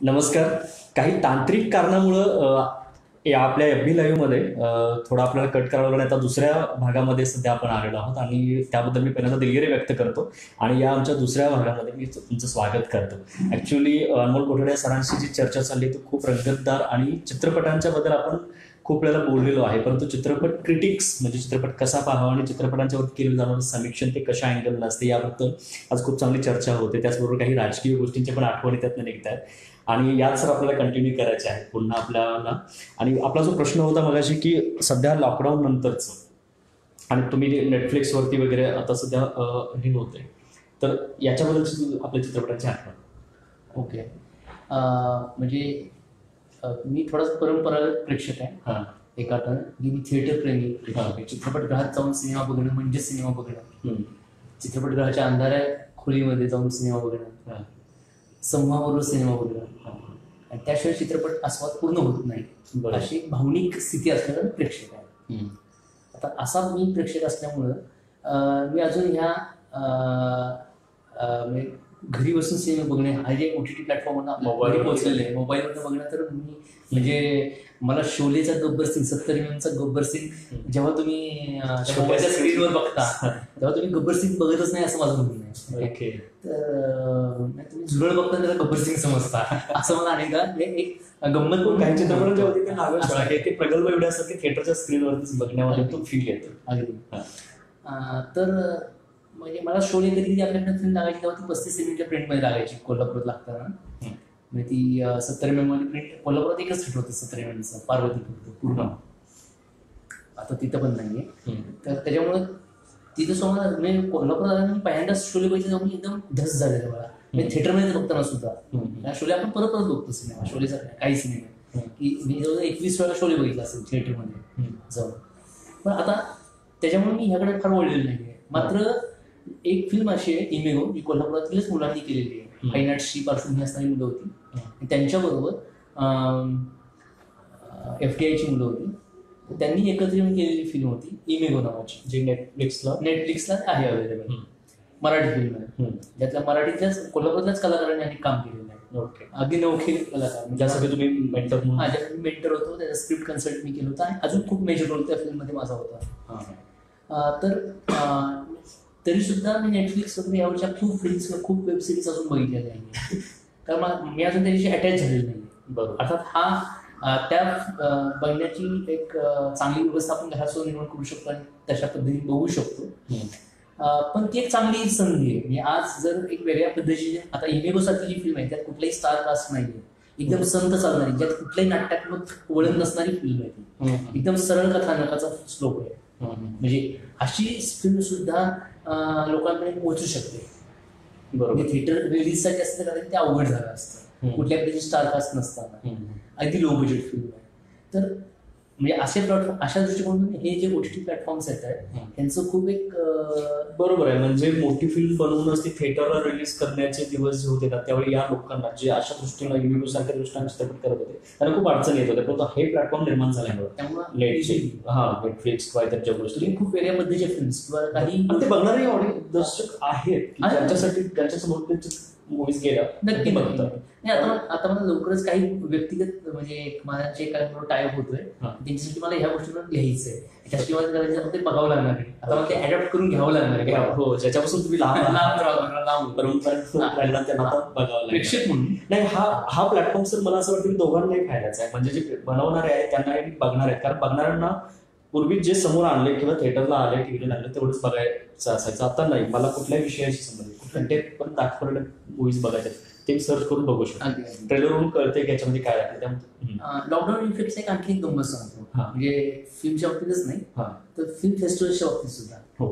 नमस्कार. काही तांत्रिक कारणामुळं या आपल्या FB लाईव्हमध्ये थोडं आपल्याला कट करावं लागलं. आता दुसऱ्या भागामध्ये सध्या आपण आलेलो आहोत आणि त्याबद्दल मी पहिल्यांदा दिलगिरी व्यक्त करतो आणि या आमच्या दुसऱ्या भागामध्ये मी तुमचं स्वागत करतो. ॲक्च्युली अनमोल कोठडे सरांशी जी चर्चा चालली ती खूप रंगतदार आणि चित्रपटांच्या बद्दल आपण खूप वेळेला बोललेलो आहे, परंतु चित्रपट क्रिटिक्स म्हणजे चित्रपट कसा पाहावा आणि चित्रपटांच्यावरती केलं जाणारं समीक्षण ते कशा अँगलनं असते याबद्दल आज खूप चांगली चर्चा होते. त्याचबरोबर काही राजकीय गोष्टींच्या पण आठवणी त्यातनं निघत आहेत आणि याच सर आपल्याला कंटिन्यू करायचे आहेत पुन्हा आपल्याला. आणि आपला जो प्रश्न होता मगाशी की सध्या लॉकडाऊन नंतरचं आणि तुम्ही नेटफ्लिक्सवरती वगैरे आता सध्या हे होते, तर याच्याबद्दलची आपल्या चित्रपटांची आठवण. ओके. म्हणजे मी थोडासा परंपरागत प्रेक्षक आहे. एक अर्थानं मी थिएटर प्रेमी प्रेक्षक आहे. चित्रपटगृहात जाऊन सिनेमा बघणं म्हणजे सिनेमा बघणं, चित्रपटगृहाच्या अंधाऱ्या खोलीमध्ये जाऊन सिनेमा बघणं, समूहाबरोबर सिनेमा बघणं आणि त्याशिवाय चित्रपट आस्वाद पूर्ण होत नाही अशी भावनिक स्थिती असलेला प्रेक्षक आहे. आता असा मी प्रेक्षक असल्यामुळं मी अजून ह्या घरी बसून सिनेमा बघणे हा जे OTT प्लॅटफॉर्मवर घरी पोहोचलेले आहे मोबाईलवरनं बघणं, तर मी म्हणजे मला शोलेचा गब्बर सिंग 70 MMचा गब्बर सिंग जेव्हा तुम्ही मोबाईलच्या स्क्रीनवर बघता तेव्हा तुम्ही गब्बर सिंग बघतच नाही असं माझं म्हणणं आहे. ओके. तर तुम्ही झुरळ बघता त्याला गब्बर सिंग समजता असं मला अनेकदा एक गंमत पण काही चित्रपटांच्या वरती ते प्रगल्भ एवढे असतात की थिएटरच्या स्क्रीनवरतीच बघण्यामध्ये तो फील येतो. अगदी. तर म्हणजे मला शोले कधी आपल्याकडे फिल्म लागायची तेव्हा ती 35 MMच्या प्रिंटमध्ये लागायची कोल्हापुरात लागताना. म्हणजे ती 70 MM वाली प्रिंट कोल्हापुरात एकच थिएटर होतं 70 MMचं, पार्वती फक्त पूर्ण. आता तिथं पण नाहीये. तर त्याच्यामुळे तिथं समजा म्हणजे कोल्हापुरात पहिल्यांदा शोले बघायचे तेव्हा एकदम धस झालेलं मला. म्हणजे थिएटरमध्ये बघताना सुद्धा शोले आपण परत परत बघतो सिनेमा, शोलेसारखा काही सिनेमा की मी जवळजवळ 21 वेळा शोले बघितला असेल थिएटरमध्ये जाऊन. पण आता त्याच्यामुळे मी ह्याकडे फार वळलेलं नाहीये. मात्र एक फिल्म अशी आहे इमेगो, जी कोल्हापुरातीलच मुलांनी केलेली आहे. फाईन आर्ट्सची पार्श्वभूमी असणारी मुलं होती, त्यांच्याबरोबर FTIची मुलं होती. त्यांनी एकत्र येऊन केलेली फिल्म होती इमेगो नावाची, जी नेटफ्लिक्सला आहे अवेलेबल. मराठी फिल्म आहे, ज्यातल्या मराठीतल्याच कोल्हापुरातल्याच कलाकारांनी आणि काम केलेलं आहे. ओके. अगदी नवखे कलाकार, ज्यासाठी तुम्ही मेंटर मेंटर होतो, त्याचा स्क्रिप्ट कन्सल्ट मी केलं होतं आणि अजून खूप मेजर रोल त्या फिल्ममध्ये माझा होता. तर तरी सुद्धा मी नेटफ्लिक्स वगैरे यावरच्या खूप फिल्म्स किंवा खूप वेब सिरीज अजून बघितलेल्या नाही, कारण मी अजून त्याच्याशी अटॅच झालेलं नाही. बरोबर. अर्थात हा त्या बघण्याची एक चांगली व्यवस्था आपण घरासोबत निर्माण करू शकतो आणि तशा पद्धतीने बघू शकतो. पण ती एक चांगली संधी आहे. म्हणजे आज जर एक वेगळ्या पद्धतीने आता इमेगो सारखी जी फिल्म आहे त्यात कुठलाही स्टार कास्ट नाहीये, एकदम संत चालणारी, ज्यात कुठलाही नाट्यात्मक वळण नसणारी फिल्म आहे ती, एकदम सरळ कथानकाचा स्लोप आहे. म्हणजे अशी फिल्म सुद्धा लोकांपर्यंत पोहोचू शकते. बरोबर. थिएटर रिलीजसाठी असतं कारण ते अवघड झालं असतं, कुठल्या प्रकारची स्टार कास्ट नसताना, अगदी लो बजेट फिल्म आहे. तर म्हणजे असे प्लॅटफॉर्म, अशा दृष्टिकोनातून हे जे OTT प्लॅटफॉर्म्स येत आहेत त्यांचं खूप एक बरोबर आहे. म्हणजे मोठी फिल्म बनवूनच ती थिएटरला रिलीज करण्याचे दिवस जे होते त्यावेळी या लोकांना जे अशा दृष्टीनं इमेगो सारख्या दृष्टीने चित्रपट करत होते त्यांना खूप अडचण येत होते, परंतु हे प्लॅटफॉर्म निर्माण झाल्यामुळे नेटफ्लिक्स किंवा इतरच्या गोष्टी खूप वेगळ्या पद्धतीच्या फिल्म्स किंवा काही ते बघणारे ऑडियन्स दर्शक आहेत ज्यांच्यासाठी ज्यांच्यासमोर मूवीज गेल्या नक्की बघतात. आता मला लवकरच काही व्यक्तिगत म्हणजे माझ्या काही टायअप होतोय, त्यांच्यासाठी मला ह्या गोष्टीवर लिहायचंय, त्यासाठी मला करायचं ते बघावं लागणार आहे. आता मला ते अडॅप्ट करून घ्यावं लागणार आहे. हो, ज्याच्यापासून तुम्ही लांब प्रेक्षक म्हणून नाही. हा प्लॅटफॉर्म सर मला असं वाटतं की दोघांनाही फायद्याचा आहे. म्हणजे जे बनवणारे आहेत त्यांनाही बघणार आहेत, कारण बघणाऱ्यांना पूर्वी जे समोर आणले किंवा थिएटरला आले टीव्हीला लागले तेवढंच बघायचं असायचं. आता नाही, मला कुठल्याही विषयाशी संबंधित कंटेंट पण दाखवलेले मूवीज बघायचे ते सर्च करून बघू शकतो. ट्रेलरवरून कळते की याच्यामध्ये काय आहे. लॉकडाऊन इफेक्ट एक आणखी एक गंमत सांगतो, म्हणजे फिल्मच्या बाबतीतच नाही तर फिल्म फेस्टिवलच्या बाबतीत सुद्धा. हो,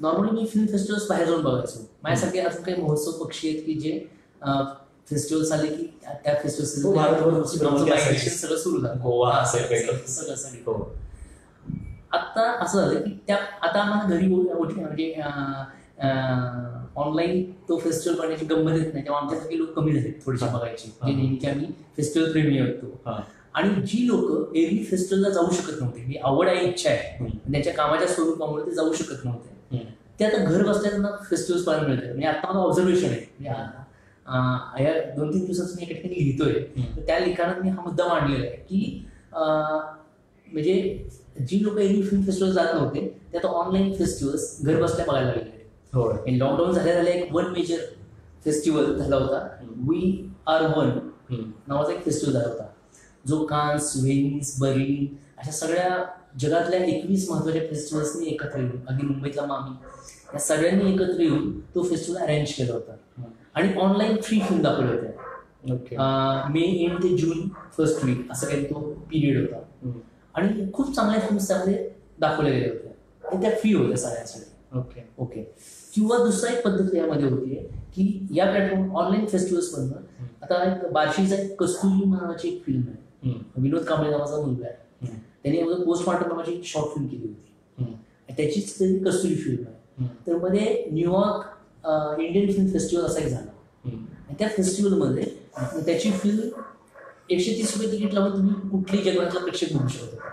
नॉर्मली मी फिल्म फेस्टिवल्स बाहेर जाऊन बघायचो. माझ्यासाठी अजून काही महोत्सव पक्षी आहेत की जे फेस्टिवल्स आले की त्या फेस्टिवल सगळं सुरू झालं. गोवा सगळं आता असं झालं की त्या आता आम्हाला घरी म्हणजे ऑनलाईन तो फेस्टिवल बघण्याची गंमत येत नाही, तेव्हा आमच्यासारखे लोक कमी झाले थोडेसे बघायचे, जे नेहमीची आम्ही फेस्टिवल प्रेमी होतो. आणि जी लोक एरवी फेस्टिवलला जाऊ शकत नव्हते, ही आवड आहे, इच्छा आहे, त्यांच्या कामाच्या स्वरूपामुळे ते जाऊ शकत नव्हते, ते आता घर बसल्या त्यांना फेस्टिवल्स पाहायला मिळतात. म्हणजे आता मला ऑब्झर्वेशन आहे, या 2-3 दिवसात मी एका ठिकाणी लिहितोय. तर त्या लिखाणात मी हा मुद्दा मांडलेला आहे की म्हणजे जी लोक एरवी फिल्म फेस्टिवल जात नव्हते ते आता ऑनलाईन फेस्टिवल्स घर बसल्या बघायला लागले. लॉकडाऊन झाल्या एक वन मेजर फेस्टिवल झाला होता, वी आर वन नावाचा एक फेस्टिवल झाला होता, जो कान्स, व्हेनिस, बर्लिन अशा सगळ्या जगातल्या 21 महत्वाच्या फेस्टिवल्सनी एकत्र येऊन, अगदी मुंबईतला मामी, या सगळ्यांनी एकत्र येऊन तो फेस्टिवल अरेंज केला होता. आणि ऑनलाईन फ्री फिल्म दाखवल्या होत्या. मे एंड ते जून फर्स्ट वीक असं काही तो पिरियड होता. आणि खूप चांगल्या फिल्म्स त्यामध्ये दाखवल्या गेल्या होत्या आणि त्या फ्री होत्या सगळ्यांसाठी. ओके. किंवा दुसरा एक पद्धत यामध्ये होती की या प्लॅटफॉर्म ऑनलाईन फेस्टिवल्स मधनं आता एक बार्शीचा एक कस्तुरी नावाची एक फिल्म आहे, विनोद कांबळे नावाचा मुलगा आहे, त्यांनी पोस्टमार्टम नावाची एक शॉर्ट फिल्म केली होती, त्याचीच कस्तुरी फिल्म आहे. तर मध्ये न्यूयॉर्क इंडियन फिल्म फेस्टिवल असा एक झाला आणि त्या फेस्टिवलमध्ये त्याची फिल्म 130 रुपये तिकीट लावून तुम्ही कुठल्याही जगातला प्रेक्षक बघू शकता.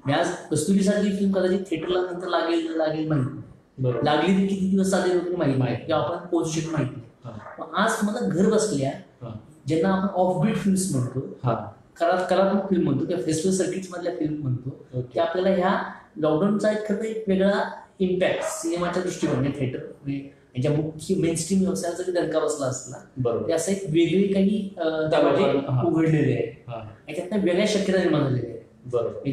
मी आज कस्तुरीसारखी फिल्म कदाचित थिएटरला नंतर लागेल माहिती नाही, लागली तर किती दिवस चालेल वगैरे माहिती नाही किंवा आपण पोहोचू शकतो माहिती नाही. आज तुम्हाला घर बसल्या ज्यांना आपण ऑफ बीट फिल्म्स म्हणतो, कलात्मक फिल्म म्हणतो, त्या फेस्टिवल सर्किट्स मधल्या फिल्म म्हणतो, की आपल्याला ह्या लॉकडाऊनचा एक वेगळा इम्पॅक्ट सिनेमाच्या दृष्टीकोन थिएटर यांच्या मुख्य मेनस्ट्रीम व्यवसायाचा जरी दणका बसला असला ते असं एक वेगळे काही दरवाजे उघडलेले आहे आणि त्यातनं वेगळ्या शक्यता निर्माण झालेल्या आहेत.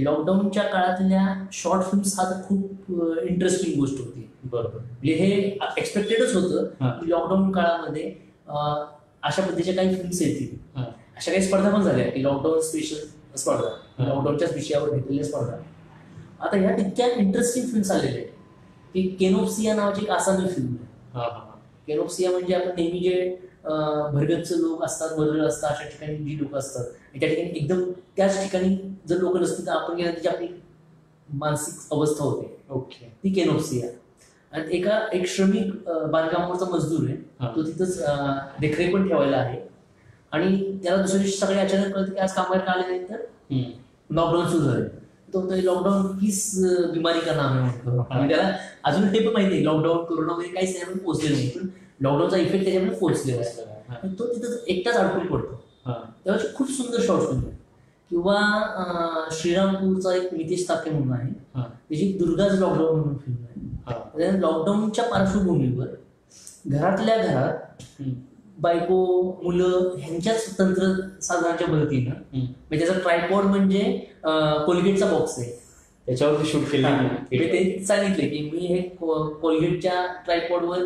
लॉकडाऊनच्या काळातल्या शॉर्ट फिल्म्स हा तर खूप इंटरेस्टिंग गोष्ट होती. म्हणजे हे एक्सपेक्टेडच होतं की लॉकडाऊन काळामध्ये अशा पद्धतीच्या काही फिल्म्स येतील. अशा काही स्पर्धा पण झाल्या की लॉकडाऊन स्पेशल स्पर्धा, लॉकडाऊनच्याच विषयावर घेतलेल्या स्पर्धा. आता ह्या इतक्या इंटरेस्टिंग फिल्म्स आलेल्या आहेत की केनोप्सिया नावाची एक आसामी फिल्म आहे. केनोप्सिया म्हणजे आपण नेहमी जे भरगच्च लोक असतात, मजूर असतात, अशा ठिकाणी जी लोक असतात त्या ठिकाणी एकदम त्याच ठिकाणी जर लोक नसतील तर आपण गेल्या त्याची आपली मानसिक अवस्था होते, ती केनोप्सिया. आणि एक श्रमिक बांधकामावरचा मजदूर आहे, तो तिथंच देखरेख पण ठेवायला आहे आणि त्याला दुसऱ्या दिवशी सगळे अचानक कळतं की आज कामावर आले नाही तर लॉकडाऊन सुरू झाले. तो लॉकडाऊन किस बिमारी का नाम आहे म्हणतो. आणि त्याला अजून हे पण माहिती आहे लॉकडाऊन कोरोना वगैरे काहीच त्याच्यामध्ये पोहोचले नाही, पण लॉकडाऊनचा इफेक्ट त्याच्यामध्ये पोहोचलेला आहे. तो तिथं एकटाच अडकून पडतो. त्यावेळी खूप सुंदर शॉर्ट फिल्म आहे. किंवा श्रीरामपूरचा एक नितेश ताके म्हणून आहे, त्याची दुर्गाज लॉकडाऊन म्हणून फिल्म आहे. लॉकडाऊनच्या पार्श्वभूमीवर घरातल्या घरात बायको, मुलं ह्यांच्याच तंत्रसाधनाच्या मदतीनं, म्हणजे त्याचा ट्रायपॉड म्हणजे कोलगेटचा बॉक्स आहे, त्याच्यावरती शूट केलं. ते सांगितले की मी हे कोलगेटच्या ट्रायपॉडवर,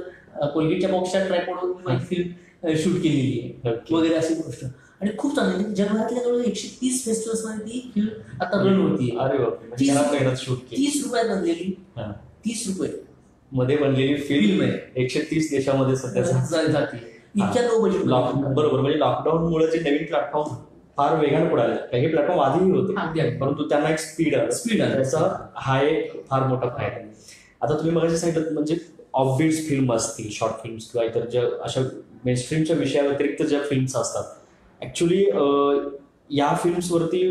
कोलगेटच्या बॉक्सच्या ट्रायपॉडवर मी फिल्म शूट केलेली आहे वगैरे अशी गोष्ट. आणि खूप चांगली, जगभरातल्या जवळ 130 फेस्टिवल्स मध्ये ती फिल्म आता रन होती. 30 रुपयात बनलेली, 30 रुपये मध्ये बनलेली फिल्म आहे. 130 देशामध्ये सध्या जाते. इतक्या लो बजेट. बरोबर. म्हणजे लॉकडाऊन मुळे जे नवीन प्लॅटफॉर्म फार वेगाने पुढे आले. काही प्लॅटफॉर्म आधीही होते, परंतु त्यांना एक स्पीड आहे, त्याचा हा एक फार मोठा फायदा आहे. आता तुम्ही मगाशी सांगितलं म्हणजे ऑफबीट्स फिल्म असतील, शॉर्ट फिल्म्स किंवा इतर ज्या अशा मेनस्ट्रीमच्या विषयाव्यतिरिक्त ज्या फिल्म्स असतात, ऍक्च्युली या फिल्म्सवरती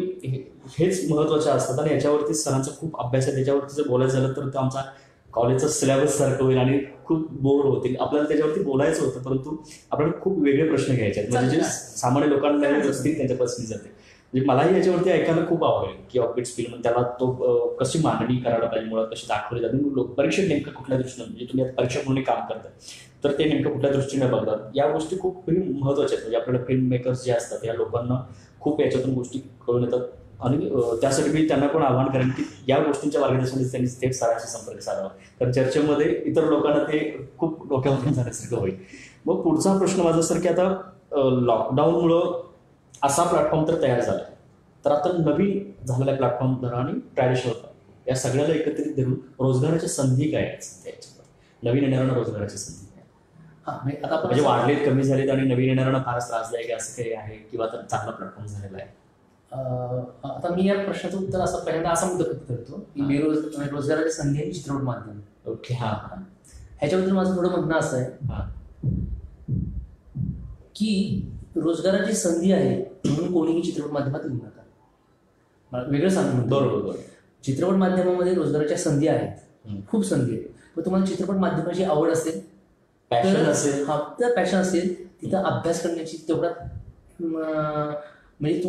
हेच महत्वाच्या असतात आणि याच्यावरती सरांचा खूप अभ्यास आहे. त्याच्यावरती जर बोलायचं झालं तर ते आमचा कॉलेजचा सिलेबस सारखं होईल आणि खूप बोर होतील. आपल्याला त्याच्यावरती बोलायचं होतं, परंतु आपल्याला खूप वेगळे प्रश्न घ्यायचे आहेत, म्हणजे जे सामान्य लोकांना असतील त्यांच्यापासून जाते. म्हणजे मलाही याच्यावरती ऐकायला खूप आवडेल की ऑफबीट्स फिल्म, त्याला तो कशी मांडणी करायला पाहिजे, मुळात कशी दाखवली जाते, परीक्षक नेमकं कुठल्या दृष्टीने, म्हणजे तुम्ही परीक्षक म्हणून काम करतात तर ते नेमकं कुठल्या दृष्टीने बघतात, या गोष्टी खूप महत्वाच्या आहेत. म्हणजे आपल्याला फिल्म मेकर्स जे असतात या लोकांना खूप याच्यातून गोष्टी कळून येतात आणि त्यासाठी मी त्यांना पण आवाहन करेन की या गोष्टींच्या मार्गदर्शनासाठी त्यांनी थेट सरांशी संपर्क साधावा, तर चर्चेमध्ये इतर लोकांना ते खूप डोक्यावरून जाण्यासारखं होईल. मग पुढचा प्रश्न माझा सर की आता लॉकडाऊनमुळं असा प्लॅटफॉर्म तर तयार झाला, तर आता नवीन झालेला प्लॅटफॉर्म धरा आणि ट्रॅडिशनल या सगळ्याला एकत्रित धरून रोजगाराच्या संधी काय आहेत, नवीन येणाऱ्यांना रोजगाराच्या संधी काय, आता म्हणजे वाढलेत, कमी झालेत आणि नवीन येणाऱ्यांना फारच त्रासदायक असं काही आहे किंवा तर चांगला प्लॅटफॉर्म झालेला आहे? आता मी या प्रश्नाचं उत्तर असं पहिल्यांदा असा मुद्दा करतो की रोजगाराच्या संधी आणि चित्रपट माध्यम. ओके. ह्याच्याबद्दल माझं थोडं म्हणणं असं आहे की रोजगाराची संधी आहे म्हणून कोणीही चित्रपट माध्यमात येऊ नका. वेगळं सांगतो. बरोबर. चित्रपट माध्यमामध्ये रोजगाराच्या संधी आहेत, खूप संधी आहेत. पण तुम्हाला चित्रपट माध्यमाची आवड असेल, पॅशन असेल, पॅशन असेल तिथं अभ्यास करण्याची तेवढा म्हणजे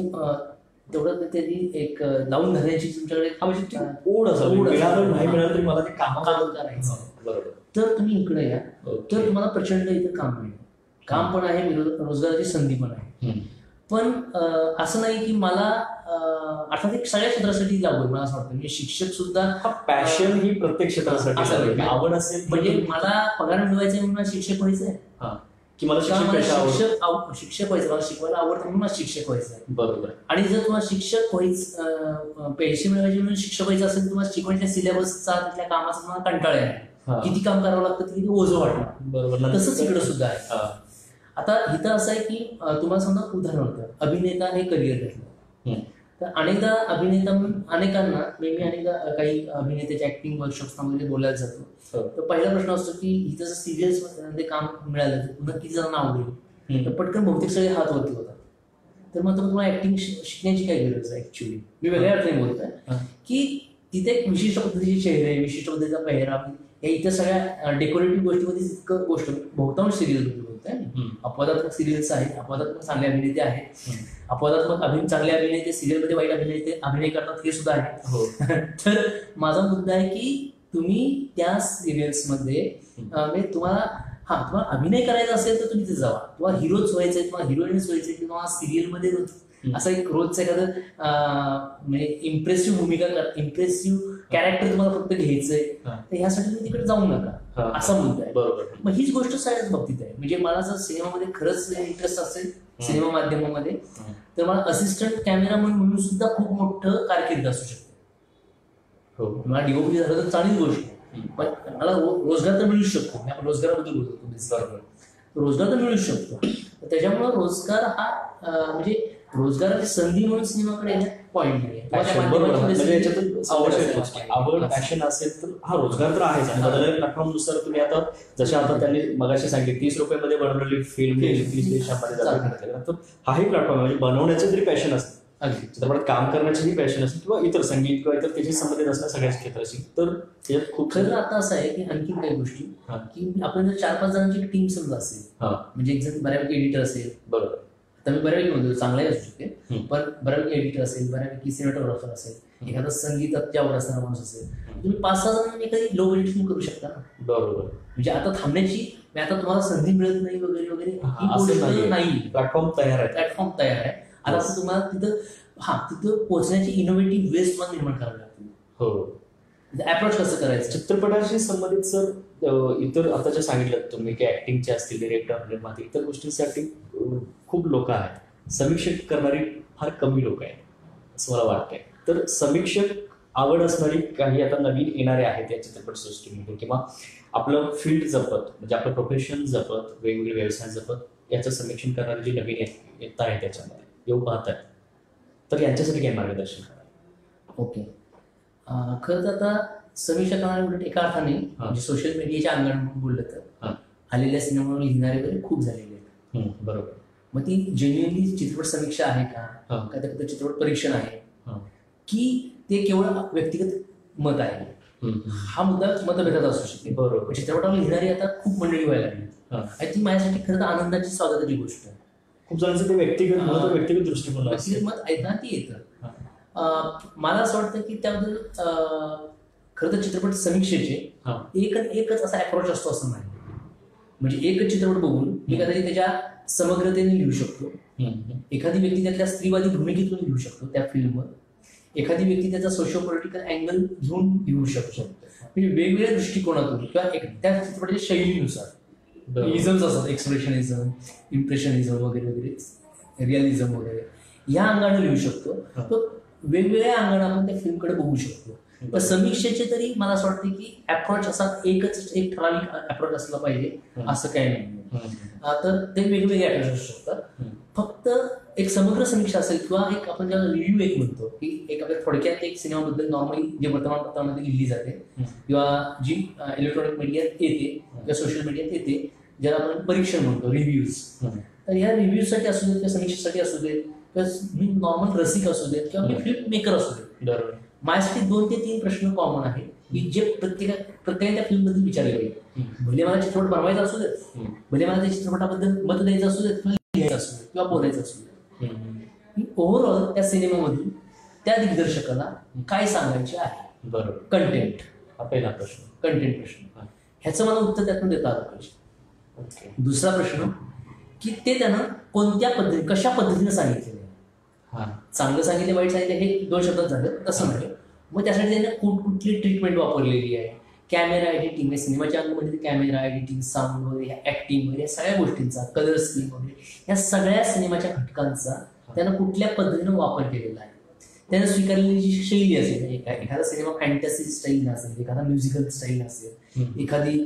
तेवढं त्याची एक लावून धरण्याची तुमच्याकडे म्हणजे ओढ असावी, मिळालं नाही मिळालं तरी मला ते काम करायचं. बरोबर. तर तुम्ही इकडे या, तर तुम्हाला प्रचंड इथं काम मिळेल. काम पण आहे, रोजगाराची संधी पण आहे. पण असं नाही की मला अर्थात एक सगळ्या क्षेत्रासाठी लागू आहे मला असं वाटतं. म्हणजे शिक्षक सुद्धा पॅशन ही प्रत्येक क्षेत्रासाठी आवड असेल. म्हणजे मला पगार मिळवायचा म्हणून मला शिक्षक व्हायचं आहे की मला शिक्षक व्हायचं, मला शिकवायला आवडतं म्हणून मला शिक्षक व्हायचं आहे. बरोबर. आणि जर तुम्हाला शिक्षक व्हायचं पैसे मिळवायचे म्हणून शिक्षक व्हायचं असेल तर तुम्हाला शिकवण्याच्या सिलेबसचा तिथल्या कामाचा तुम्हाला कंटाळा आहे, किती काम करावं लागतं, किती ओझं वाटणार. बरोबर. तसंच इकडं सुद्धा आहे. आता इथं असं आहे की तुम्हाला समजा उदाहरण होतं, अभिनेता हे करिअर घेतलं तर अनेकदा अभिनेता म्हणून अनेकांना मी अनेकदा काही अभिनेत्याच्या ऍक्टिंग वर्कशॉप्स वगैरे बोलायला जातो. तर पहिला प्रश्न असतो की इथं जर सिरियल्स मध्ये काम मिळालं तर पुन्हा किती जणांना आवडेल. तर पटकन बहुतेक सगळे हात वरती होतात. तर मग तुम्हाला ऍक्टिंग शिकण्याची काय गरज आहे ऍक्च्युली. मी वेगळ्या अर्थाने बोलतोय की तिथे एक विशिष्ट पद्धतीचे चेहरे, विशिष्ट पद्धतीचा पेहराव, या इतर सगळ्या डेकोरेटिव्ह गोष्टीमध्ये इतकं गोष्ट बहुतांश सिरियल बोलतोय. अपवादात्मक सिरियल्स आहेत, अपवादात्मक चांगले अभिनेते आहेत, अपवादात्मक चांगले अभिनेते सिरियलमध्ये वाईट अभिनय करतात हे सुद्धा आहे. तर माझा मुद्दा आहे की तुम्ही त्या सिरियल्समध्ये म्हणजे तुम्हाला अभिनय करायचा असेल तर तुम्ही तिथे जावा. तुम्हाला हिरोच व्हायचंय, तुम्हाला हिरोईन्स व्हायचंय, किंवा सिरियलमध्ये असं एक रोजचं एखादं म्हणजे इम्प्रेसिव्ह भूमिका, इम्प्रेसिव्ह कॅरेक्टर तुम्हाला फक्त घ्यायचंय, तर ह्यासाठी तुम्ही तिकडे जाऊ नका, असा मुद्दा आहे. बरोबर. मग हीच गोष्ट सगळ्याच बाबतीत आहे. म्हणजे मला जर सिनेमामध्ये खरंच इंटरेस्ट असेल, सिनेमा माध्यमामध्ये, तर मला असिस्टंट कॅमेरामन म्हणून सुद्धा खूप मोठं कारकीर्द असू शकते. मला डीओपी झालं तर चांगलीच गोष्ट आहे, पण मला रोजगार तर मिळूच शकतो. आपण रोजगाराबद्दल बोलतो, रोजगार तर मिळूच शकतो. त्याच्यामुळे रोजगार हा म्हणजे रोजगाराची संधी म्हणून सिनेमाकडे येण्यात पॉईंट नाही. आवड पॅशन असेल तर हा रोजगार तर आहेच. आणि बदललेल्या प्लॅटफॉर्मनुसार तुम्ही आता जशा आता त्यांनी मगाशी सांगितले 30 रुपयामध्ये बनवलेली फिल्म 30 देशांमध्ये तर हाही प्लॅटफॉर्म म्हणजे बनवण्याचं जरी पॅशन असेल, चित्रपटात काम करण्याचीही पॅशन असेल, किंवा इतर संगीत किंवा इतर त्याशी संबंधित असणाऱ्या सगळ्याच क्षेत्राशी, तर त्याच्यात खूप खरं आता असं आहे की आणखीन काही गोष्टी की आपण जर 4-5 जणांची टीम समजा असेल, म्हणजे एक जण बऱ्यापैकी एडिटर असेल, बरोबर, तर मी बऱ्यापैकी म्हणतो चांगलाही असू शकते, पण बऱ्यापैकी एडिटर असेल, बऱ्यापैकी सिनेमॅटोग्राफर असेल, एखादा संगीतात आवड असणारा माणूस असेल, तुम्ही 5-6 जणांनी एखादी लो बजेट फिल्म करू शकता ना. बरोबर. म्हणजे आता थांबण्याची, आता तुम्हाला संधी मिळत नाही वगैरे वगैरे नाही, प्लॅटफॉर्म तयार आहे. आता असं तुम्हाला तिथं पोहोचण्याची इनोव्हेटिव्ह वेस्ट तुम्हाला निर्माण करावी लागते. अप्रोच कसं करायचं चित्रपटाशी संबंधित. सर इतर आता जे सांगितलं तुम्ही की ऍक्टिंगचे असतील, डिरेक्टर, निर्माते, इतर गोष्टींसाठी खूप लोक आहेत. समीक्षक करणारी फार कमी लोक आहेत असं मला वाटतंय. तर समीक्षक आवड असणारी काही आता नवीन येणारे आहेत या चित्रपट सृष्टीमध्ये, किंवा आपलं फील्ड जपत, म्हणजे आपलं प्रोफेशन जपत, वेगवेगळे व्यवसाय जपत याचं समीक्षण करणारे जे नवीन येत आहेत त्याच्यामध्ये येऊ पाहत आहेत, तर यांच्यासाठी काही मार्गदर्शन करा. ओके. खरं तर आता समीक्षा करणारे उलट एका अर्थाने म्हणजे सोशल मीडियाच्या अंगण बोललं तर आलेल्या सिनेमावर लिहिणारे वगैरे खूप झालेले आहेत. बरोबर. मग ती जेन्युअनली चित्रपट समीक्षा आहे का ते फक्त चित्रपट परीक्षण आहे की ते केवळ व्यक्तिगत मत आहे, हा मुद्दा मतभेदाचा असू शकते. बरोबर. चित्रपटावर लिहिणारी आता खूप मंडळी व्हायला लागली, ती माझ्यासाठी खरं तर आनंदाची स्वागताची गोष्ट आहे. खूप जणांचं ते व्यक्तिगत दृष्टिकोन मत ऐकणार ती येतं. मला असं वाटतं की त्याबद्दल खरं तर चित्रपट समीक्षेचे एकच असा अप्रोच असतो असं नाही. म्हणजे एकच चित्रपट बघून एखाद्या त्याच्या समग्रतेने लिहू शकतो. एखादी व्यक्ती त्यातल्या स्त्रीवादी भूमिकेतून लिहू शकतो त्या फिल्मवर, एखादी व्यक्ती त्याचा सोशो पॉलिटिकल अँगल घेऊन लिहू शकतो. म्हणजे वेगवेगळ्या दृष्टिकोनातून किंवा त्या चित्रपटाच्या शैलीनुसार इझम्स असतात, एक्सप्रेशनिझम, इम्प्रेशनिझम वगैरे वगैरे, रिअलिझम वगैरे, या अंगाने लिहू शकतो. तर वेगवेगळ्या अंगाने आपण त्या फिल्मकडे बघू शकतो. पण समीक्षेचे तरी मला असं वाटतं की अप्रोच असा एक ठराविक अप्रोच असला पाहिजे असं काही नाही. तर ते वेगवेगळे अप्रोच असू शकतात. फक्त एक समग्र समीक्षा असेल किंवा एक आपण ज्याला रिव्ह्यू एक म्हणतो की एक आपल्या थोडक्यात एक सिनेमाबद्दल नॉर्मली जे वर्तमानपत्रामध्ये लिहिली जाते किंवा जी इलेक्ट्रॉनिक मीडियात येते किंवा सोशल मीडियात येते, ज्याला आपण परीक्षण म्हणतो, रिव्ह्यूज. तर ह्या रिव्ह्यूजसाठी असू देत किंवा समीक्षेसाठी असू देत किंवा मी नॉर्मल रसिक असू देत किंवा मी फिल्म मेकर असू देत, माझ्यासाठी 2 ते 3 प्रश्न कॉमन आहेत की जे प्रत्येकाने त्या फिल्मबद्दल विचार केले. भले मला चित्रपट बनवायचा असू देत, भले मला त्या चित्रपटाबद्दल मत द्यायचं असू देत, किंवा लिहायचं असू देत, किंवा बोलायचं असू देत, ओव्हरऑल त्या सिनेमामधून त्या दिग्दर्शकाला काय सांगायचे आहे. बरोबर. कंटेंट हा पहिला प्रश्न. कंटेंट प्रश्न ह्याचं मला उत्तर त्यातून देता आलं पाहिजे. दुसरा प्रश्न की ते त्यानं कोणत्या पद्धती कशा पद्धतीने सांगितलेलं आहे. चांगलं सांगितलं वाईट सांगितलं हे 2 शब्दात झालं तसं नाही. मग त्यासाठी त्याने कुठली ट्रीटमेंट वापरलेली आहे, कॅमेरा एडिटिंग, सिनेमाच्या अंगामध्ये कॅमेरा एडिटिंग, साऊंड वगैरे, ऍक्टिंग वगैरे, या सगळ्या गोष्टींचा, कलर स्कीम वगैरे, या सगळ्या सिनेमाच्या घटकांचा त्यानं कुठल्या पद्धतीनं वापर केलेला आहे. त्यानं स्वीकारलेली जी शैली असेल, एखादा सिनेमा फॅन्टसी स्टाईल असेल, एखादा म्युझिकल स्टाईल असेल, एखादी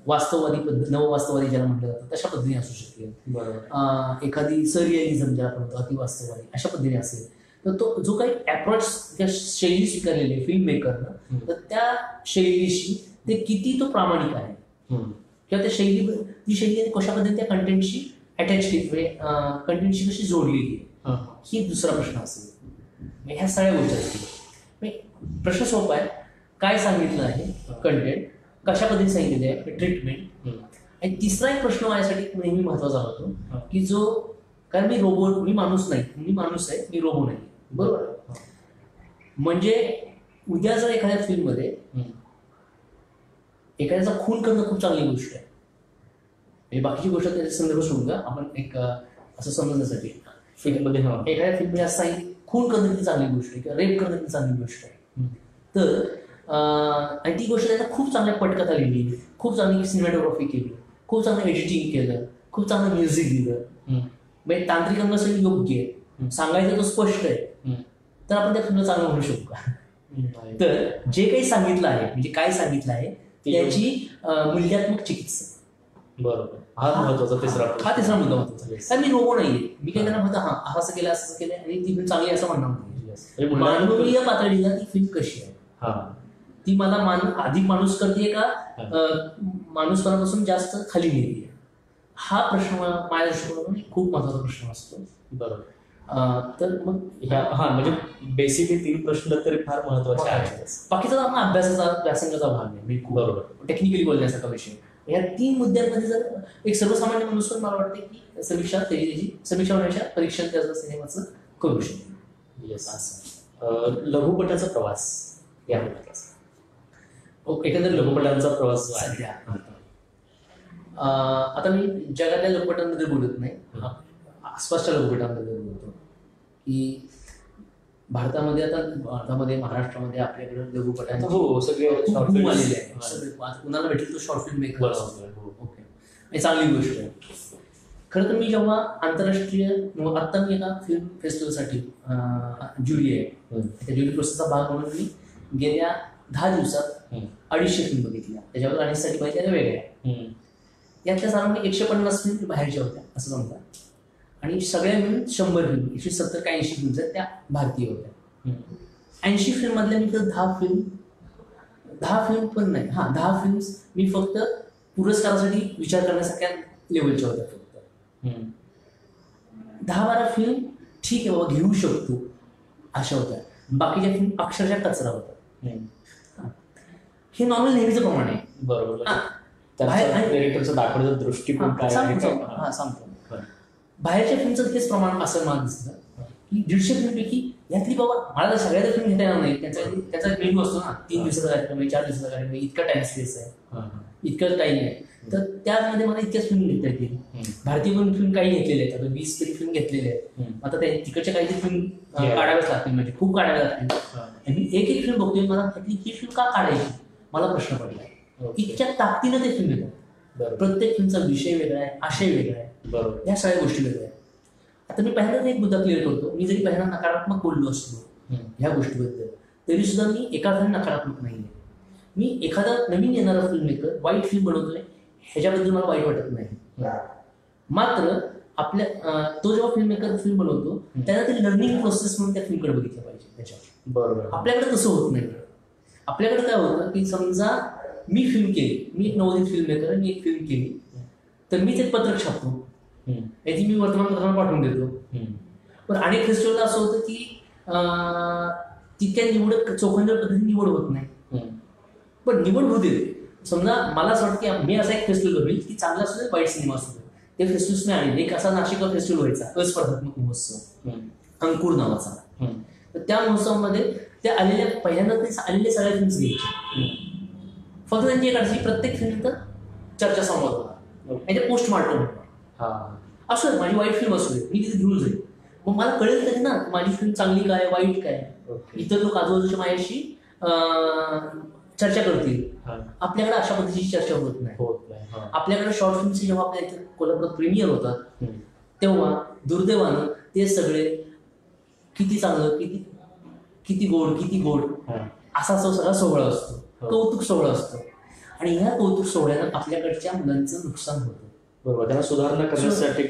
वास्तववादी पद्धत, नववास्तववादी ज्याला म्हटलं जातं तशा पद्धतीने असू शकेल. बरोबर. एखादी सरियलिझम ज्याला म्हणतो, अतिवास्तववादी, अशा पद्धतीने असेल. तर तो जो काही अप्रोच त्या शैली स्वीकारलेली आहे फिल्म मेकरनं, तर त्या शैलीशी ते किती तो प्रामाणिक आहे, किंवा त्या ती शैली कशा पद्धतीने त्या कंटेंटशी अटॅच केली, म्हणजे कंटेंटशी कशी जोडलेली आहे, ही दुसरा प्रश्न असेल. ह्या सगळ्या गोष्टी असतील. प्रश्न सोपा आहे, काय सांगितलं आहे कंटेंट, कशा पद्धतीने सांगितलेलं आहे ट्रीटमेंट. आणि तिसरा एक प्रश्न माझ्यासाठी नेहमी महत्वाचा होतो की जो, कारण मी माणूस नाही, मी माणूस आहे, मी रोबो नाही. बरोबर. म्हणजे उद्या जर एखाद्या फिल्ममध्ये एखाद्याचा खून करणं खूप चांगली गोष्ट आहे, म्हणजे बाकीची गोष्ट त्याचा संदर्भ सोडून का आपण एक असं समजण्यासाठी फिल्ममध्ये एखाद्या फिल्ममध्ये असं आहे खून करणं किती चांगली गोष्ट आहे, किंवा रेप करणं किती चांगली गोष्ट आहे. तर आणि ती गोष्ट त्याला खूप चांगल्या पटकथा लिहिली, खूप चांगली सिनेमॅटोग्राफी केली, खूप चांगलं एडिटिंग केलं, खूप चांगलं म्युझिक दिलं, म्हणजे तांत्रिक अंगासाठी योग्य आहे, सांगायचं तो स्पष्ट आहे, तर आपण त्या फिल्मला चांगलं म्हणू शकू का. तर जे काही सांगितलं आहे, म्हणजे काय सांगितलं आहे त्याची मूल्यात्मक चिकित्सा. बरोबर. हा तिसरा मुद्दा महत्वाचा. कारण मी रोबो नाहीये, मी काही त्यांना म्हणतो हा असं केलं असं केलं आणि ती फिल्म चांगली असं म्हणणार नाही. मानवीय पातळीला ती फिल्म कशी आहे, ती मला अधिक माणूस करते का माणूसपणापासून जास्त खाली नेली आहे, हा प्रश्न माझ्या दृष्टिकोनातून खूप महत्वाचा प्रश्न असतो. बरोबर. तर मग म्हणजे बेसिकली 3 प्रश्न तरी फार महत्वाचे आहेत. बाकीचा आपण अभ्यासाचा व्यासंगाचा भाग आहे, खूप टेक्निकली बोलण्यासारखा विषय. या 3 मुद्द्यांमध्ये जर एक सर्वसामान्य माणूस मला वाटते की समीक्षा होण्याच्या परीक्षण त्याचं सिनेमाचं करू शकतो. येस. असं लघुपटाचा प्रवास याबद्दल एकंदर लघुपटांचा प्रवास सध्या आता मी जगातल्या लघुपटांमध्ये बोलत नाही, आसपासच्या लघुपटांमध्ये बोलतो की भारतामध्ये महाराष्ट्रामध्ये आपल्याकडे लघुपटांचे सगळे आलेले आहे. कुणाला भेटेल तो शॉर्ट फिल्म मेकर. ओके, चांगली गोष्ट आहे. खरं तर मी जेव्हा आंतरराष्ट्रीय आता मी एका फिल्म फेस्टिवलसाठी ज्युरी आहे, त्या ज्युरी प्रोसेसचा भाग म्हणून मी गेल्या 10 दिवसात 250 फिल्म बघितल्या. त्याच्यावर आणण्यासाठी पाहिजे वेगळ्या. यातल्या साधारण 150 फिल्म बाहेरच्या होत्या असं समजा, आणि सगळ्या मिळून 100 फिल्म, 170 का 80 फिल्म आहेत त्या भारतीय होत्या. 80 फिल्म मधल्या मी तर 10 फिल्म पण नाही, 10 फिल्म मी फक्त पुरस्कारासाठी विचार करण्यासारख्या लेवलच्या होत्या. फक्त 10-12 फिल्म ठीक आहे बाबा घेऊ शकतो अशा होत्या. बाकीच्या फिल्म अक्षरशः कचरा होता. हे नॉर्मल नेहमीचं प्रमाण आहे. बरोबर. डायरेक्टरचा दाखवण्याचा दृष्टिकोन काय सांगतो. बाहेरच्या फिल्मचं हेच प्रमाण असं मला दिसतं की 150 फिल्मपैकी यातली बाबा मला तर सगळ्या फिल्म घेता येणार नाही. त्याचा मेन्यू असतो ना, 3 दिवसाचा कार्यक्रम आहे, 4 दिवसाचा कार्यक्रम आहे, इतका टाइम स्पेस आहे, इतकं टाइम आहे, तर त्यामध्ये मला इतक्याच फिल्म घेता येतील. भारतीय पण फिल्म काही घेतलेले आहेत, आता 20 तरी फिल्म घेतलेले आहेत. आता त्या तिकडच्या काही फिल्म काढाव्याच लागतील, म्हणजे खूप काढाव्या लागतील. मी एक फिल्म बघतोय, मला ही फिल्म का काढायची मला प्रश्न पडला. इतक्या ताकदीनं ते फिल्म येतात. प्रत्येक फिल्मचा विषय वेगळा आहे, आशय वेगळा आहे, बरोबर, या सगळ्या गोष्टी वेगळ्या आहेत. आता मी पहिल्यांदा एक मुद्दा क्लिअर करतो, मी जरी पहिल्यांदा नकारात्मक बोललो असतो ह्या गोष्टीबद्दल, तरी सुद्धा मी एका अर्थाने नकारात्मक नाहीये. मी एखादा नवीन येणारा फिल्म मेकर वाईट फिल्म बनवतोय ह्याच्याबद्दल मला वाईट वाटत नाही. मात्र तो जेव्हा फिल्म मेकर फिल्म बनवतो त्याला ते लर्निंग प्रोसेस म्हणून त्या फिल्मकडे बघितलं पाहिजे. त्याच्यावर बरोबर आपल्याकडे तसं होत नाही. आपल्याकडे काय होतं की समजा मी फिल्म केली, मी एक नवोदित फिल्म मेकर, मी एक फिल्म केली, तर मीच एक पत्रक छापतो, याची मी वर्तमानपत्रांना पाठवून देतो. पण अनेक फेस्टिवलला असं होतं की तितक्या चोखंदळ पद्धतीने निवड होत नाही. पण निवड होते. समजा मला असं वाटतं की मी असा एक फेस्टिवल होईल की चांगला असतो वाईट सिनेमा असतो, ते फेस्टिव्हल्स मी आणले. एक असा नाशिकला फेस्टिवल व्हायचा अस्पर्धात्मक महोत्सव अंकुर नावाचा. तर त्या महोत्सवामध्ये ते आलेल्या पहिल्यांदा ते आलेले सगळ्या फिल्म्स घ्यायचे. फक्त त्यांची एक अडचण, प्रत्येक फिल्म तर चर्चा संवाद होता आणि ते पोस्टमार्टम होता. असं माझी वाईट फिल्म असू दे, मी तिथे घेऊन जाईल. मग मला कळेल तरी ना माझी फिल्म चांगली काय वाईट काय. इतर लोक आजूबाजूच्या माझ्याशी चर्चा करतील. आपल्याकडे अशा पद्धतीची चर्चा होत नाही. आपल्याकडे शॉर्ट फिल्मचे जेव्हा आपल्या इथे कोल्हापुरात प्रीमियर होतात तेव्हा दुर्दैवानं ते सगळे किती चांगलं, किती गोड असा सगळा सोहळा असतो, कौतुक सोहळा असतो. आणि ह्या कौतुक सोहळ्यानं आपल्याकडच्या मुलांचं नुकसान होतं. बरोबर, त्यांना सुधारणा करण्यासाठी.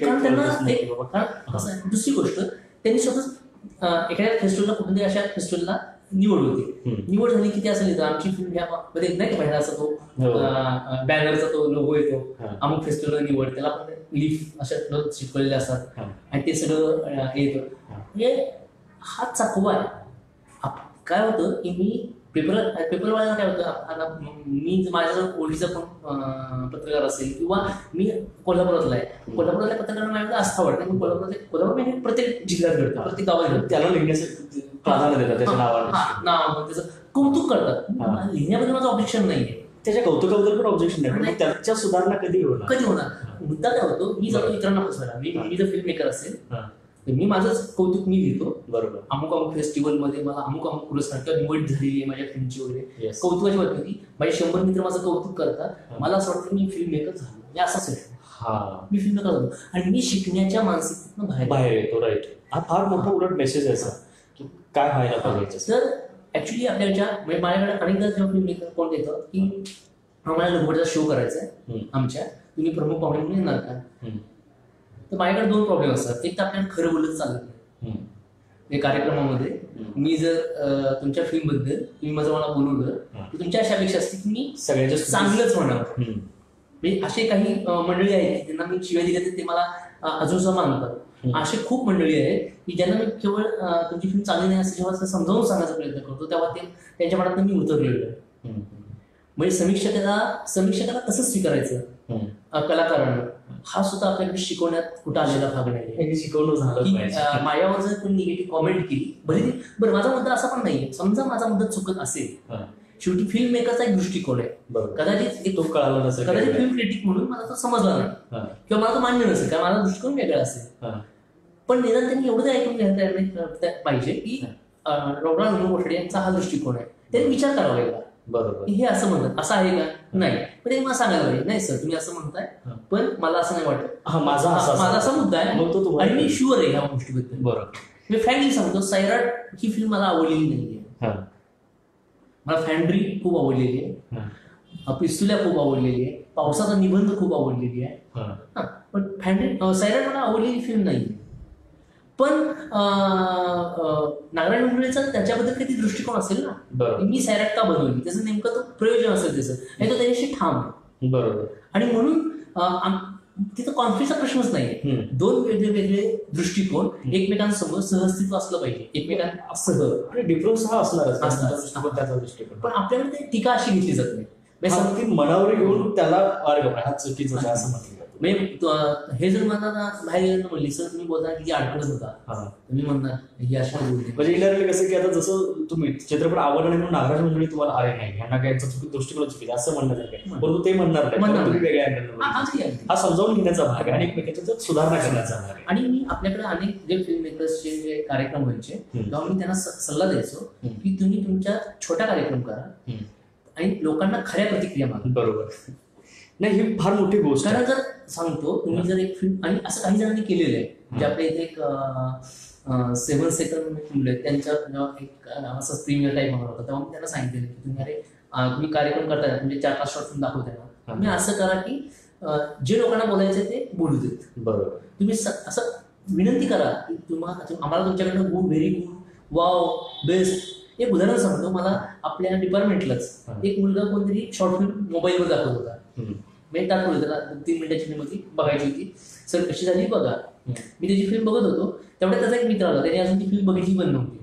दुसरी गोष्ट, त्यांनी स्वतः एखाद्या फेस्टिवलला कुठे अशा फेस्टिवलला निवड होती. निवड झाली की ते असं लिहितं आमची फिल्म ह्या मध्ये नाही का बाहेर असा तो बॅनरचा तो लोगो येतो, अमुक फेस्टिवलला निवड, त्याला पण लीफ अशा चिटकवलेले असतात आणि ते सगळं येतं. म्हणजे हा चकवा आहे. काय होतं की मी पेपरवाल्याला काय होतं, आता मी माझ्या ओळखीचा पण पत्रकार असेल किंवा मी कोल्हापुरातला आहे, कोल्हापुरातल्या पत्रकारांना माझ्याकडे आस्था वाटते. मी कोल्हापूर मी प्रत्येक जिल्ह्यात घडतं, प्रत्येक गावात घडतं, त्याला लिहिण्याचं प्राधान्य देतात, त्याच्या नाव त्याचं कौतुक करतात. लिहिण्याबद्दल माझं ऑब्जेक्शन नाहीये, त्याच्या कौतुकाबद्दल पण ऑब्जेक्शन नाही, त्याच्या सुधारणा कधी होणार. मुद्दा काय होतो, मी जातो इतरांना फसवायला. मी जर फिल्म मेकर असेल तर मी माझंच कौतुक मी लिहितो. बरोबर, अमुक फेस्टिवलमध्ये मला अमुक पुरस्कार किंवा निवड झालेली आहे माझ्या फिल्मची वगैरे, कौतुकाची बातमी होती. माझे 100 मित्र माझं कौतुक करतात. मला असं वाटतं मी फिल्म मेकर झालो, मी असाच आहे, मी फिल्म मेकर झालो आणि मी शिकण्याच्या मानसिकतेतून बाहेर येतो. राईट, हा फार मोठा उलट मेसेज आहे की काय व्हायला पाहिजे. तर ऍक्च्युली आपल्याच्या माझ्याकडे अनेकदा जेव्हा फिल्म मेकर कोण येतं की आम्हाला लवकरचा शो करायचा आहे आमच्या, तुम्ही प्रमुख पाहुणे म्हणून येणार का. तर माझ्याकडे 2 प्रॉब्लेम असतात. एक तर आपल्याला खरं बोलत चालत नाही. कार्यक्रमामध्ये मी जर तुमच्या फिल्म बद्दल तुम्ही मला बोलवलं तर तुमच्या अशा अपेक्षा असते की मी सगळ्यांच्या चांगलंच म्हणावं. म्हणजे असे काही मंडळी आहेत त्यांना मी शिवाय दिल्या तर ते मला अजून सुद्धा मानतात. असे खूप मंडळी आहेत की ज्यांना मी केवळ तुमची फिल्म चांगली नाही असं जेव्हा समजावून सांगायचा प्रयत्न करतो तेव्हा ते त्यांच्या मनात मी उतरलेलो आहे. म्हणजे समीक्षकाला कसं स्वीकारायचं कलाकारांना, हा सुद्धा आपल्याकडे शिकवण्यात कुठं आलेला भाग नाही. शिकवणं झालं. माझ्यावर जर कोणी निगेटिव्ह कॉमेंट केली, बरं माझा मुद्दा असा पण नाहीये, समजा माझा मुद्दा चुकत असेल, शेवटी फिल्म मेकरचा एक दृष्टिकोन आहे. कदाचित तो कळाला नसेल, कदाचित फिल्म क्रिटिक म्हणून मला तो समजला नाही किंवा मला तो मान्य नसेल कारण माझा दृष्टिकोन वेगळा असेल. पण निदान त्यांनी एवढं ऐकून घ्यायला पाहिजे की डॉक्टर विनोद कोठडे यांचा हा दृष्टिकोन आहे, त्यांनी विचार करावा लागला. बरोबर, हे असं म्हणतात, असं आहे का नाही, पण ते मला सांगायला पाहिजे नाही सर तुम्ही असं म्हणताय पण मला असं नाही वाटत, माझा असा मुद्दा आहे आणि मी शुअर आहे ह्या गोष्टीबद्दल. बरोबर, मी फ्रँकली सांगतो, सैराट ही फिल्म मला आवडलेली नाहीये. मला फॅन्ड्री खूप आवडलेली आहे, पिस्तुल्या खूप आवडलेली आहे, पावसाचा निबंध खूप आवडलेली आहे. पण सैराट मला आवडलेली फिल्म नाही. पण नागरायण मंडळीचा त्याच्याबद्दल काही दृष्टिकोन असेल ना, मी सैराट का बनवली, त्याचं नेमकं तो प्रयोजन असेल त्याचं, नाही तो त्याच्याशी ठाम. बरोबर, आणि म्हणून तिथं कॉन्फ्लिक्टचा प्रश्नच नाहीये. 2 वेगळे दृष्टिकोन एकमेकांसमोर सहअस्तित्व असलं पाहिजे, एकमेकांसह डिफरन्स हा असणारच. पण आपल्याकडे ते टीका अशी घेतली जात नाही, मनावर घेऊन त्याला हा चुकीचं आहे असं म्हटलं. हे जर मला बाहेर गेलं म्हणली सर तुम्ही बोलता की अडकळत होता, तुम्ही म्हणणार ही अशा बोलते. म्हणजे इंडायरेक्टली कसं की आता जसं तुम्ही चित्रपट आवडला नाही म्हणून नागराज मंडळी तुम्हाला अरे नाही यांना काय दृष्टिकोन चुकीचं असं म्हणणार आहे, परंतु ते म्हणणार नाही, तुम्ही वेगळ्या अँगल हा समजावून घेण्याचा भाग आहे आणि एकमेकांच्या सुधारणा करण्याचा भाग आहे. आणि मी आपल्याकडे अनेक जे फिल्म मेकर्सचे जे कार्यक्रम व्हायचे तेव्हा मी त्यांना सल्ला द्यायचो की तुम्ही तुमच्या छोटा कार्यक्रम करा आणि लोकांना खऱ्या प्रतिक्रिया मागा. बरोबर, नाही ही फार मोठी गोष्ट कारण जर सांगतो तुम्ही जर एक फिल्म, आणि असं काही जणांनी केलेलं आहे म्हणजे आपल्या इथे एक 7 सेकंड मुलं आहेत त्यांच्या जेव्हा एक असं प्रीमियर टाईप होणार होता तेव्हा मी त्यांना सांगितलेलं की तुम्ही कार्यक्रम करताय म्हणजे 4-5 शॉर्ट फिल्म दाखवताय ना, तुम्ही असं करा की जे लोकांना बोलायचं ते बोलू देत. बरोबर, तुम्ही असं विनंती करा की आम्हाला तुमच्याकडनं good, very good, wow, best. एक उदाहरण सांगतो, मला आपल्या डिपार्टमेंटलाच एक मुलगा कोणतरी शॉर्ट फिल्म मोबाईलवर दाखवत होता. मी दाखवलं त्याला 3 मिनिटाची फिल्म होती, बघायची होती. सर कशी झाली बघा. मी त्याची फिल्म बघत होतो तेवढ्या त्याचा एक मित्र आला, त्याने अजून ती फिल्म बघितली पण नव्हती.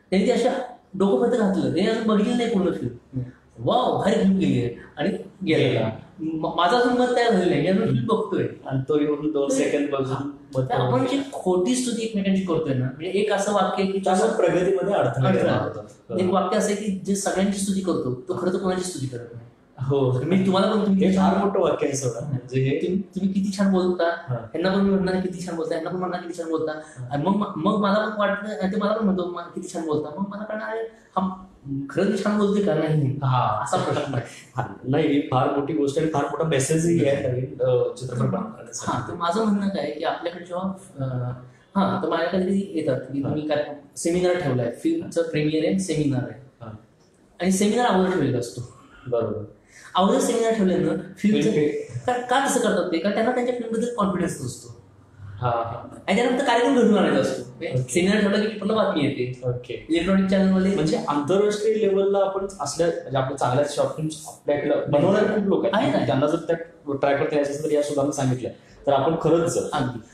त्यांनी ती अशा डोकं फक्त घातलं, त्याने अजून बघितली नाही पूर्ण फिल्म. वाव भारी फिल्म गेली आहे आणि गेला. माझं अजून मत तयार झालेलं नाही, मी फिल्म बघतोय आणि तो येऊन 2 सेकंद बघून तर आपण जी खोटी स्तुती एकमेकांची करतोय ना, म्हणजे एक असं वाक्य आहे की त्यामुळे प्रगतीमध्ये अडथळा निर्माण होतो. एक वाक्य असं आहे की जे सगळ्यांची स्तुती करतो तो खरं तर कोणाची स्तुती करत नाही. हो, मी तुम्हाला पण तुम्ही हे फार मोठं वाक्य आहे सोडा. म्हणजे हे तुम्ही किती छान बोलता, हा. यांना पण मी म्हणणार किती छान बोलता, यांना पण म्हणणार किती छान बोलता, आणि मग मला पण वाटतं आणि ते मला पण म्हणतो किती छान बोलता, मग मला कळणार आहे हा खरंच छान बोलतोय का नाही, हा असा प्रश्न आहे. हा, नाही ही फार मोठी गोष्ट आणि फार मोठा मेसेजही आहे नवीन चित्रपट बनवण्यासाठी. हा तर माझं म्हणणं काय आहे की आपल्याकडे जेव्हा हा तर माझ्याकडे कधी येतात की तुम्ही काय सेमिनार ठेवलाय, फिल्मचं प्रीमियर आहे, सेमिनार आहे, हा. आणि सेमिनार अगोदर ठेवलेला असतो. बरोबर. अगोदर सेमिनार ठेवल्यानं फिल्मचं का तसं करतात ते, कारण त्यांना त्यांच्या फिल्मबद्दल कॉन्फिडन्स नसतो हा हा आणि त्यानंतर कार्यक्रम घडून आणायचा असतो. सेमिनार ठेवला की पेपरला बातमी येते, ओके. इलेक्ट्रॉनिक चॅनलमध्ये. म्हणजे आंतरराष्ट्रीय लेवलला आपण असल्या म्हणजे आपल्या चांगल्या शॉर्ट फिल्म्स आपल्याकडे बनवणारे खूप लोक आहेत. आहेत, त्यांना जर त्या ट्राय करता यायचं असेल तर या सुद्धा सांगितलं तर आपण खरंच जाऊ.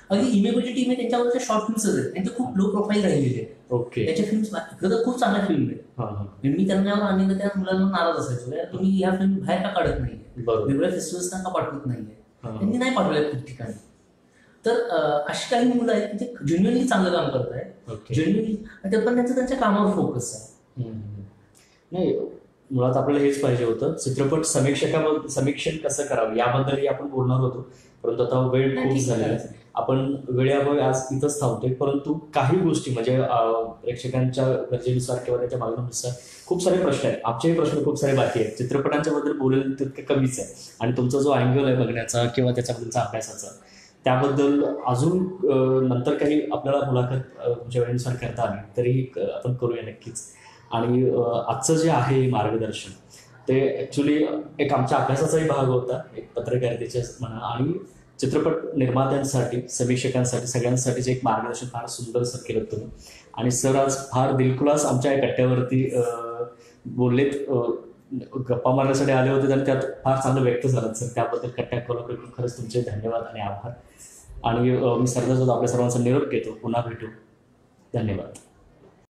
अगदी इमेकोची टीम आहे, त्यांच्यावरच्या शॉर्ट फिल्म्स आहेत आणि ते खूप लो प्रोफाईल राहिलेले आहेत. ओके. त्याच्या फिल्म्स खरं तर खूप चांगल्या फिल्म आहेत. हा हा मी त्यांना आणि त्या मुलांना नाराज असायचो, "यार, तुम्ही ह्या फिल्म बाहेर का काढत नाहीये, बरोबर. वेगवेगळ्या फेस्टिवल्सना का पाठवत नाहीये." हा. त्यांनी नाही पाठवल्या खूप ठिकाणी. तर अशी काही मुलं आहेत की ते जेन्युअनली चांगलं काम करत आहेत, ओके. जेन्युअनली, पण त्यांचं त्यांच्या कामावर फोकस आहे. नाही, मुळात आपल्याला हेच पाहिजे होतं. चित्रपट समीक्षण कसं करावं याबद्दलही आपण बोलणार होतो, परंतु आता वेळ नाही, खूप ठीक झालेला आहे. आहे. आपण वेळेअभावी आज इथंच थांबतोय, परंतु काही गोष्टी म्हणजे प्रेक्षकांच्या गरजेनुसार किंवा त्याच्या मागणीनुसार खूप सारे प्रश्न आहेत. आमचेही प्रश्न खूप सारे बाकी आहेत. चित्रपटांच्या बद्दल बोलेल तितकं कमीच आहे, आणि तुमचा जो अँगल आहे बघण्याचा किंवा त्याच्याबद्दलचा अभ्यासाचा, त्याबद्दल अजून नंतर काही आपल्याला मुलाखत तुमच्या वेळेनुसार करता आली तरीही आपण करूया नक्कीच. आणि आजचं जे आहे मार्गदर्शन ते ऍक्च्युली एक आमच्या अभ्यासाचाही भाग होता, एक पत्रकारितेचे म्हणा, आणि चित्रपट निर्मात्यांसाठी, समीक्षकांसाठी, सगळ्यांसाठीचे एक मार्गदर्शन फार सुंदर सर केलं तुम्ही. आणि सर आज फार दिलखुलास आमच्या या कट्ट्यावरती बोललेत, गप्पा मारण्यासाठी आले होते आणि त्यात फार चांगलं व्यक्त झालं सर. त्याबद्दल कट्ट्या कोल्हापूर खरंच तुमचे धन्यवाद आणि आभार. आणि मी सरदार आपल्या सर्वांचा निरोप घेतो. पुन्हा भेटू. धन्यवाद.